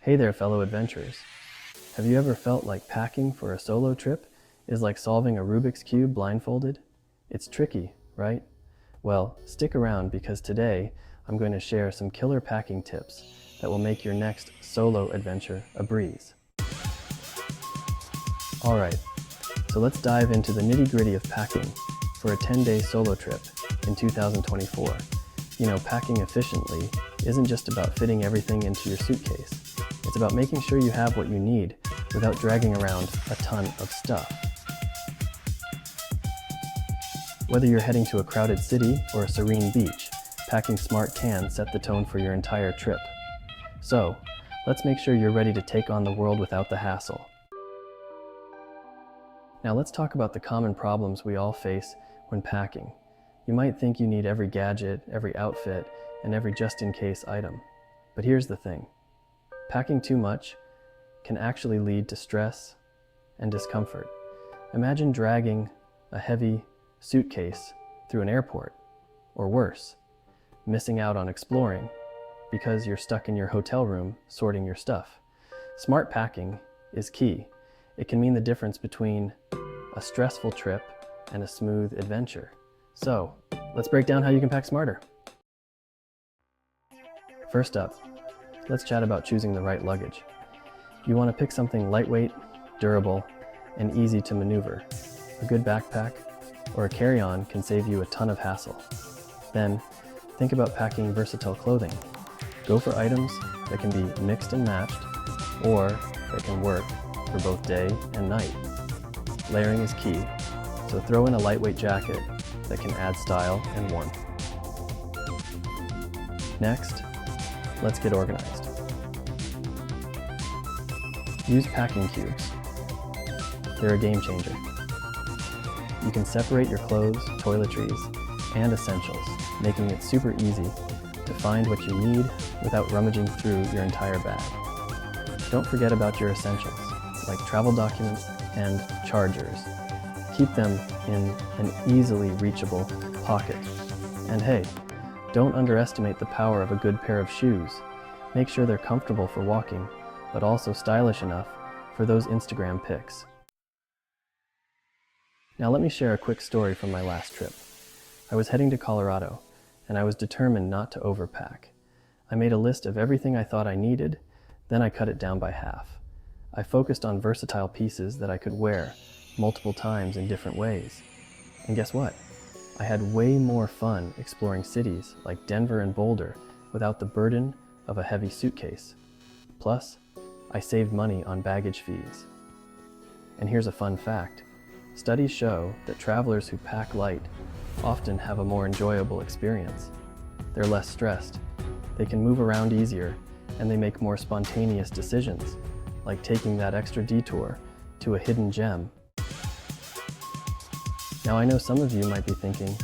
Hey there, fellow adventurers. Have you ever felt like packing for a solo trip is like solving a Rubik's Cube blindfolded? It's tricky, right? Well, stick around because today I'm going to share some killer packing tips that will make your next solo adventure a breeze. Alright, so let's dive into the nitty-gritty of packing for a 10-day solo trip in 2024. You know, packing efficiently isn't just about fitting everything into your suitcase. It's about making sure you have what you need without dragging around a ton of stuff. Whether you're heading to a crowded city or a serene beach, packing smart can set the tone for your entire trip. So, let's make sure you're ready to take on the world without the hassle. Now let's talk about the common problems we all face when packing. You might think you need every gadget, every outfit, and every just-in-case item. But here's the thing. Packing too much can actually lead to stress and discomfort. Imagine dragging a heavy suitcase through an airport, or worse, missing out on exploring because you're stuck in your hotel room sorting your stuff. Smart packing is key. It can mean the difference between a stressful trip and a smooth adventure. So, let's break down how you can pack smarter. First up, let's chat about choosing the right luggage. You want to pick something lightweight, durable, and easy to maneuver. A good backpack or a carry-on can save you a ton of hassle. Then, think about packing versatile clothing. Go for items that can be mixed and matched, or that can work for both day and night. Layering is key, so throw in a lightweight jacket that can add style and warmth. Next, let's get organized. Use packing cubes. They're a game changer. You can separate your clothes, toiletries, and essentials, making it super easy to find what you need without rummaging through your entire bag. Don't forget about your essentials, like travel documents and chargers. Keep them in an easily reachable pocket. And hey, don't underestimate the power of a good pair of shoes. Make sure they're comfortable for walking, but also stylish enough for those Instagram pics. Now let me share a quick story from my last trip. I was heading to Colorado, and I was determined not to overpack. I made a list of everything I thought I needed, then I cut it down by half. I focused on versatile pieces that I could wear multiple times in different ways. And guess what? I had way more fun exploring cities like Denver and Boulder without the burden of a heavy suitcase. Plus, I saved money on baggage fees. And here's a fun fact. Studies show that travelers who pack light often have a more enjoyable experience. They're less stressed, they can move around easier, and they make more spontaneous decisions, like taking that extra detour to a hidden gem. Now I know some of you might be thinking,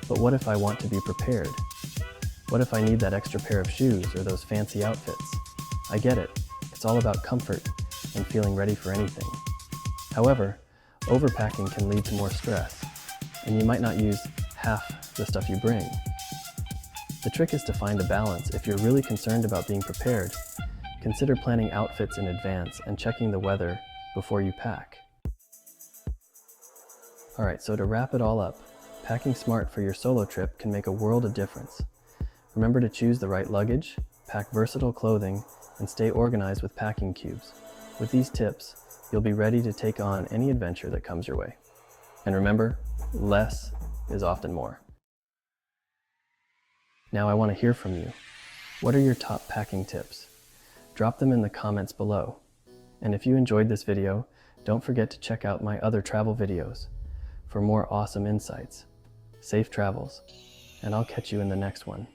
but what if I want to be prepared? What if I need that extra pair of shoes or those fancy outfits? I get it, it's all about comfort and feeling ready for anything. However, overpacking can lead to more stress, and you might not use half the stuff you bring. The trick is to find a balance. If you're really concerned about being prepared, consider planning outfits in advance and checking the weather before you pack. Alright, so to wrap it all up, packing smart for your solo trip can make a world of difference. Remember to choose the right luggage, pack versatile clothing, and stay organized with packing cubes. With these tips, you'll be ready to take on any adventure that comes your way. And remember, less is often more. Now I want to hear from you. What are your top packing tips? Drop them in the comments below. And if you enjoyed this video, don't forget to check out my other travel videos for more awesome insights. Safe travels, and I'll catch you in the next one.